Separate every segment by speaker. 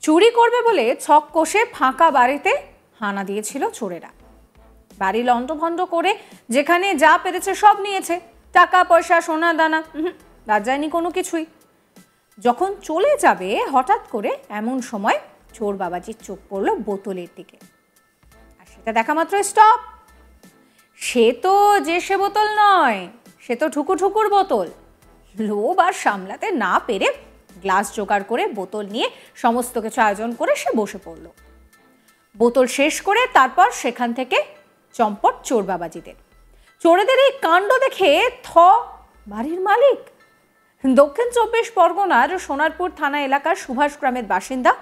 Speaker 1: চুরি করবে বলে ছক কষে ফাঁকা বাড়িতে হানা দিয়েছিল চোরেরা। বাড়ি লণ্ডভণ্ড করে যেখানে যা পেরেছে সব নিয়েছে, টাকা পয়সা সোনা দানা, বাদ যায়নি কোনো কিছুই। যখন চলে যাবে হঠাৎ করে এমন সময় চোর বাবাজির চোখ পড়ল বোতলের দিকে, আর সেটা দেখা মাত্র স্টপ। সে তো যে সে বোতল নয়, সে তো ঠুকুর বোতল। লোভ আর সামলাতে না পেরে গ্লাস জোগাড় করে বোতল নিয়ে সমস্ত কিছু আয়োজন করে সে বসে পড়ল। বোতল শেষ করে তারপর সেখান থেকে চম্পট চোর বাবাজিদের। চোরেদের এই কাণ্ড দেখে বাড়ির মালিক দক্ষিণ 24 পরগনার সোনারপুর থানা এলাকার সুভাষ গ্রামের বাসিন্দা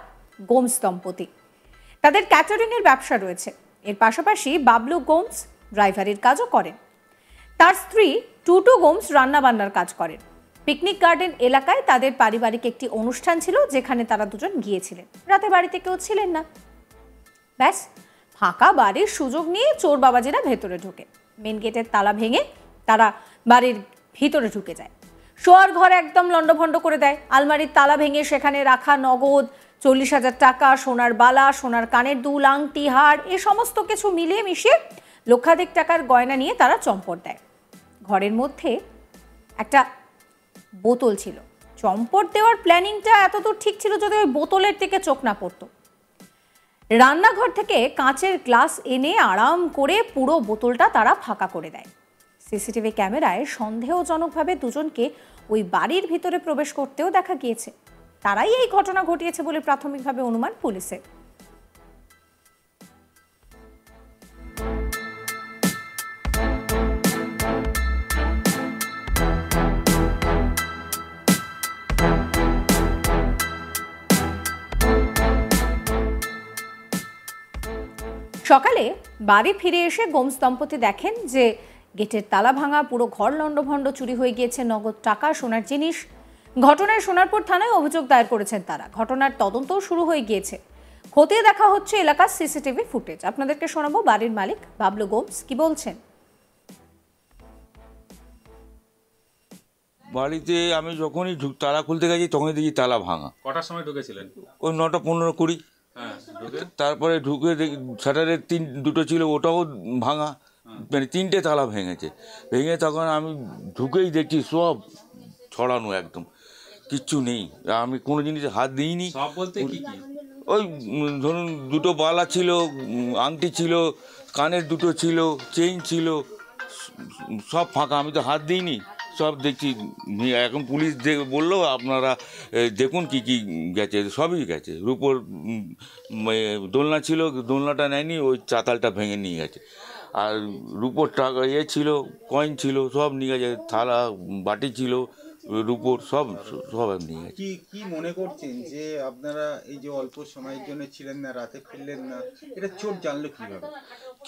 Speaker 1: গোমস দম্পতি। তাদের ক্যাটারিং এর ব্যবসা রয়েছে। এর পাশাপাশি বাবলু গোমস ড্রাইভারের কাজও করেন। তার স্ত্রী টুটু গোমস রান্না বান্নার কাজ করেন। পিকনিক গার্ডেন এলাকায় তাদের পারিবারিক একটি অনুষ্ঠান ছিল, যেখানে তারা দুজন গিয়েছিলেন। রাতে বাড়িতে কেউ ছিলেন না। ব্যাস, ফাঁকা বাড়ির সুযোগ নিয়ে চোর বাবাজিরা ভেতরে ঢোকে। মেন গেটের তালা ভেঙে তারা বাড়ির ভিতরে ঢুকে যায়। শোয়ার ঘর একদম লণ্ডভণ্ড করে দেয়। আলমারির তালা ভেঙে সেখানে রাখা নগদ 40,000 টাকা, সোনার বালা, সোনার কানের দুল, আংটি, হার, এ সমস্ত কিছু মিলিয়ে মিশিয়ে লক্ষাধিক টাকার গয়না নিয়ে তারা চম্পট দেয়। ঘরের মধ্যে একটা বোতল ছিল। চম্পট দেওয়ার প্ল্যানিংটা এতদূর ঠিক ছিল যদি ওই বোতলের দিকে চোখ না পড়তো। রান্নাঘর থেকে কাঁচের গ্লাস এনে আরাম করে পুরো বোতলটা তারা ফাঁকা করে দেয়। সিসিটিভি ক্যামেরায় সন্দেহজনকভাবে দুজনকে ওই বাড়ির ভিতরে প্রবেশ করতেও দেখা গিয়েছে। তারাই এই ঘটনা ঘটিয়েছে বলে প্রাথমিকভাবে অনুমান পুলিশের। সকালে বাড়ি ফিরে এসে গোমস দম্পতি দেখেন যে গেটের তালা ভাঙা, পুরো ঘর লণ্ডভণ্ড, চুরি হয়ে গিয়েছে নগদ টাকা, সোনার জিনিস। ঘটনায় সোনারপুর থানায় অভিযোগ দায়ের করেছেন তারা। ঘটনার তদন্তও শুরু হয়ে গিয়েছে। খতিয়ে দেখা হচ্ছে এলাকার সিসিটিভি ফুটেজ। আপনাদেরকে শোনাবো বাড়ির মালিক বাবলু গোমস কি বলছেন।
Speaker 2: বাড়িতে আমি যখনই তালা খুলতে গেছি তখনই দেখি তালা ভাঙা।
Speaker 3: কটার সময় ঢুকেছিলেন?
Speaker 2: ওই 9টা 15-20। তারপরে ঢুকে শাটারের দুটো ছিল, ওটাও ভাঙা, মানে 3টে তালা ভেঙে তখন আমি ঢুকেই দেখছি সব ছড়ানো, একদম কিচ্ছু নেই। আমি কোনো জিনিসে হাত দিইনি।
Speaker 3: সব বলতে কি কি?
Speaker 2: ওই ধরুন দুটো বালা ছিল, আংটি ছিল, কানের দুটো ছিল, চেইন ছিল, সব ফাঁকা। আমি তো হাত দিইনি, সব দেখছি। এখন পুলিশ বললো আপনারা দেখুন কি কি গেছে। সবই গেছে। রূপোর দোলনা ছিল, দোলনাটা নেয়নি, ওই চাতালটা ভেঙে নিয়ে গেছে। আর রূপোর টাকা ছিল, কয়েন ছিল, সব নিয়ে গেছে। থালা বাটি ছিল রূপোর, সব নিয়ে গেছে।
Speaker 4: কি মনে করছেন যে আপনারা এই যে অল্প সময়ের জন্য ছিলেন না, রাতে ফিরলেন না, এটা চোর জানলো কিভাবে?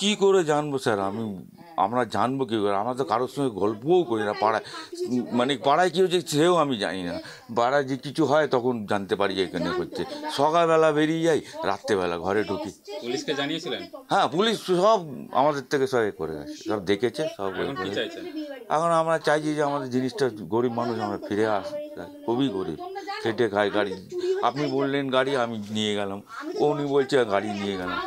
Speaker 2: কি করে জানবো স্যার? আমরা জানবো কী করে? আমরা তো কারোর সঙ্গে গল্পও করি না পাড়ায়। মানে পাড়ায় কী হচ্ছে সেও আমি জানি না। পাড়ায় যে কিছু হয় তখন জানতে পারি যে এখানে হচ্ছে। সকালবেলা বেরিয়ে যাই, রাত্রেবেলা ঘরে ঢুকি।
Speaker 3: পুলিশকে জানিয়েছিলেন?
Speaker 2: হ্যাঁ, পুলিশ সব আমাদের থেকে সব করে গেছে, সব দেখেছে, সব। এখন আমরা চাইছি যে আমাদের জিনিসটা, গরিব মানুষ, আমরা ফিরে আসি। খুবই গরিব, খেটে খাই। গাড়ি আপনি বললেন গাড়ি, আমি নিয়ে গেলাম। উনি বলছে গাড়ি নিয়ে গেলাম।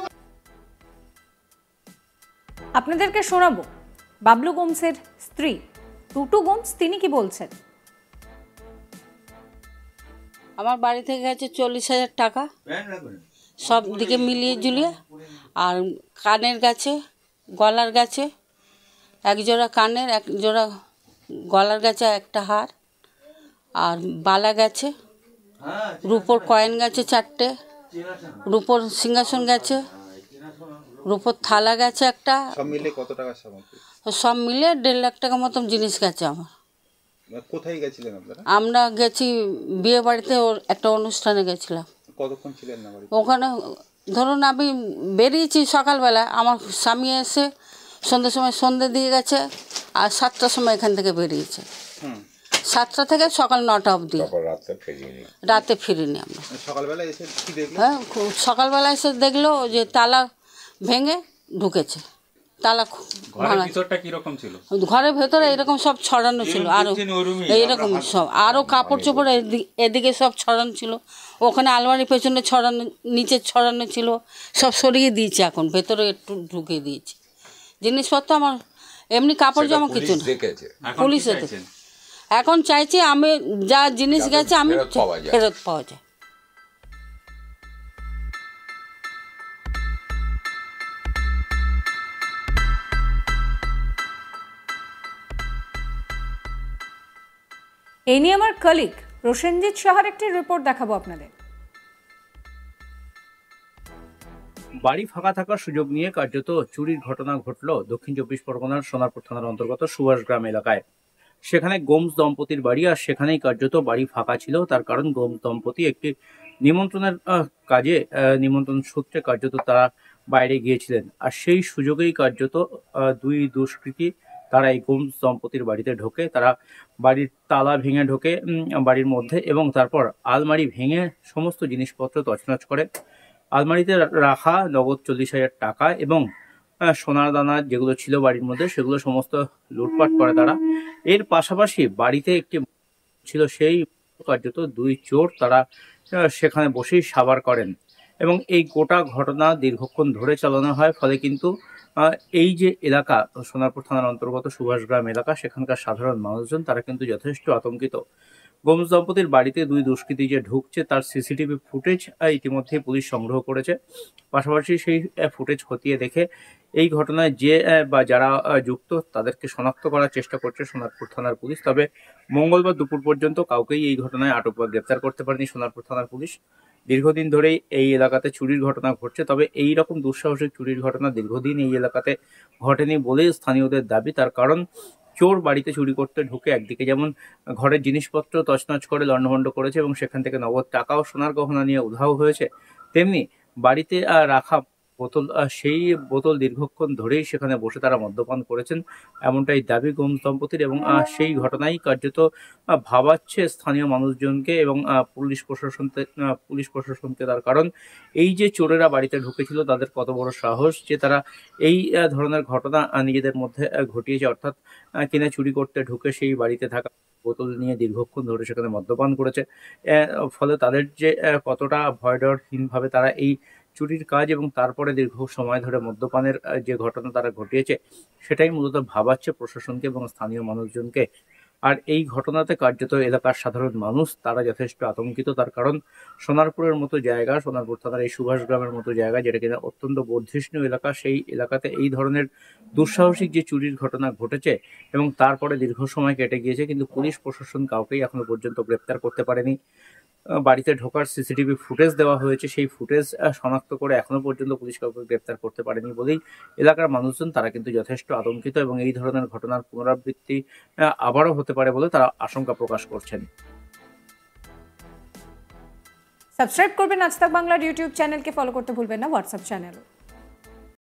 Speaker 1: আপনাদেরকে শোনাবো বাবলু গোমসের স্ত্রী টুটু গোমস, তিনি কি বলছেন।
Speaker 5: আমার বাড়ি থেকে গেছে 40,000 টাকা, সব দিকে মিলিয়ে ঝুলিয়ে। আর কানের গেছে, গলার গেছে, এক জোড়া কানের, এক জোড়া গলার গেছে, একটা হার, আর বালা গেছে, রূপোর কয়েন গেছে 4টে, রূপোর সিংহাসন গেছে, রূপোর থালা গেছে একটা।
Speaker 4: সব মিলে কত টাকা সামগ্রী?
Speaker 5: সব মিলে 1.5 লাখ টাকা মতন জিনিস গেছে আমার।
Speaker 4: কোথায় গেছিলেন আপনারা?
Speaker 5: আমরা গেছি বিয়ে বাড়িতে, ওর একটা অনুষ্ঠানে গেছিলাম।
Speaker 4: কতক্ষণ ছিলেন না বাড়িতে?
Speaker 5: ওখানে ধরুন আমি বেরিয়েছি সকালবেলা, আমার স্বামী এসে সন্ধ্যের সময় সন্ধ্যে দিয়ে গেছে, আর 7টার সময় এখান থেকে বেরিয়েছে। 7টা থেকে সকাল 9টা অবধি, রাতে ফিরিনি আমরা।
Speaker 4: সকালবেলা এসে কি দেখলেন?
Speaker 5: হ্যাঁ, সকালবেলা এসে দেখলো যে তালা ভেঙে ঢুকেছে। তালা
Speaker 3: ঘরের
Speaker 5: ভাঙা,
Speaker 3: ভিতরটা কিরকম ছিল?
Speaker 5: ঘরের ভেতরে এরকম সব ছড়ানো ছিল, আরো এইরকম সব, আরো কাপড় চোপড় এদিকে সব ছড়ানো ছিল, ওখানে আলমারির পেছনে ছড়ানো, নিচে ছড়ানো ছিল, সব সরিয়ে দিয়েছে, এখন ভেতরে একটু ঢুকিয়ে দিয়েছে জিনিসপত্র। আমার এমনি কাপড় জামা কিছু না,
Speaker 3: এখন
Speaker 5: পুলিশ
Speaker 3: কি
Speaker 5: এতে।
Speaker 3: চাইছেন?
Speaker 5: এখন চাইছি আমি যা জিনিস গেছে আমি ফেরত পাওয়া যায়।
Speaker 1: এই নিয়ে আমার কলিগ প্রসেনজিৎ সাহার একটি রিপোর্ট দেখাবো আপনাদের।
Speaker 6: বাড়ি ফাঁকা থাকার সুযোগ নিয়ে কার্যত চুরির ঘটনা ঘটল দক্ষিণ চব্বিশ পরগনার সোনারপুর থানার অন্তর্গত সুভাষগ্রাম এলাকায়। সেখানে গোমস দম্পতির বাড়ি, আর সেখানেই কার্যত বাড়ি ফাঁকা ছিল। তার কারণ গোমস দম্পতি একটি নিমন্ত্রণের কাজে, নিমন্ত্রণ সূত্রে কার্যত তারা বাইরে গিয়েছিলেন, আর সেই সুযোগেই কার্যত দুই দুষ্কৃতী তারা এই গোমস দম্পতির বাড়িতে ঢোকে। তারা বাড়ির তালা ভেঙে ঢোকে বাড়ির মধ্যে, এবং তারপর আলমারি ভেঙে সমস্ত জিনিসপত্র তছনছ করে। আলমারিতে রাখা নগদ 40,000 টাকা এবং সোনার দানা যেগুলো ছিল বাড়ির মধ্যে, সেগুলো সমস্ত লুটপাট করে তারা। এর পাশাপাশি বাড়িতে একটি ছিল, সেই কার্যত দুই চোর তারা সেখানে বসেই সাবার করেন, এবং এই গোটা ঘটনা দীর্ঘক্ষণ ধরে চালানো হয়। ফলে কিন্তু এই যে এলাকা সোনারপুর থানার অন্তর্গত সুভাষগ্রাম এলাকা, সেখানকার সাধারণ মানুষজন তারা কিন্তু যথেষ্ট আতঙ্কিত। গোমস দম্পতির বাড়িতে দুই দুষ্কৃতী যে ঢুকছে তার সিসিটিভি ফুটেজ ইতিমধ্যে পুলিশ সংগ্রহ করেছে। পাশাপাশি সেই ফুটেজ খতিয়ে দেখে এই ঘটনায় যে বা যারা যুক্ত তাদেরকে শনাক্ত করার চেষ্টা করছে সোনারপুর থানার পুলিশ। তবে মঙ্গলবার দুপুর পর্যন্ত কাউকেই এই ঘটনায় আটক বা গ্রেপ্তার করতে পারেনি সোনারপুর থানার পুলিশ। দীর্ঘদিন ধরেই এই এলাকাতে চুরির ঘটনা ঘটছে, তবে এই রকম দুঃসাহসিক চুরির ঘটনা দীর্ঘদিন এই এলাকাতে ঘটেনি বলে স্থানীয়দের দাবি। তার কারণ চোর বাড়িতে চুরি করতে ঢুকে একদিকে যেমন ঘরের জিনিসপত্র তছনছ করে লণ্ডভণ্ড করেছে এবং সেখান থেকে নগদ টাকা ও সোনার গহনা নিয়ে উধাও হয়েছে, তেমনি বাড়িতে রাখা বোতল, সেই বোতল দীর্ঘক্ষণ ধরেই সেখানে বসে তারা মদ্যপান করেছেন, এমনটাই দাবি গোমস দম্পতির। এবং সেই ঘটনাই কার্যত ভাবাচ্ছে স্থানীয় মানুষজনকে এবং পুলিশ প্রশাসনকে। তার কারণ এই যে চোরেরা বাড়িতে ঢুকেছিল তাদের কত বড় সাহস যে তারা এই ধরনের ঘটনা নিজেদের মধ্যে ঘটিয়েছে, অর্থাৎ কিনা চুরি করতে ঢুকে সেই বাড়িতে থাকা বোতল নিয়ে দীর্ঘক্ষণ ধরে সেখানে মদ্যপান করেছে। ফলে তাদের যে কতটা ভয়ডরহীনভাবে তারা এই চুরির কাজ এবং তারপরে দীর্ঘ সময় ধরে মদ্যপানের যে ঘটনা তারা ঘটিয়েছে, সেটাই মূলত ভাবাচ্ছে প্রশাসনকে এবং স্থানীয় মানুষজনকে। আর এই ঘটনাতে কার্যত এলাকার সাধারণ মানুষ তারা যথেষ্ট আতঙ্কিত। তার কারণ সোনারপুরের মতো জায়গা, সোনারপুর থানার এই সুভাষগ্রামের মতো জায়গা, যেটা কিনা অত্যন্ত বর্ধিষ্ণু এলাকা, সেই এলাকাতে এই ধরনের দুঃসাহসিক যে চুরির ঘটনা ঘটেছে এবং তারপরে দীর্ঘ সময় কেটে গিয়েছে, কিন্তু পুলিশ প্রশাসন কাউকেই এখনো পর্যন্ত গ্রেপ্তার করতে পারেনি। বাড়িতে ঢোকার সিসিটিভি ফুটেজ দেওয়া হয়েছে, সেই ফুটেজ শনাক্ত করে এখনো পর্যন্ত পুলিশ কাউকে গ্রেপ্তার করতে পারেনি বলেই এলাকার মানুষজন তারা কিন্তু যথেষ্ট আতঙ্কিত, এবং এই ধরনের ঘটনার পুনরাবৃত্তি আবারও হতে পারে বলে তারা আশঙ্কা প্রকাশ করছেন।
Speaker 1: সাবস্ক্রাইব করবেন আজ তাক বাংলার ইউটিউব চ্যানেলকে, ফলো করতে ভুলবেন না হোয়াটসঅ্যাপ চ্যানেল।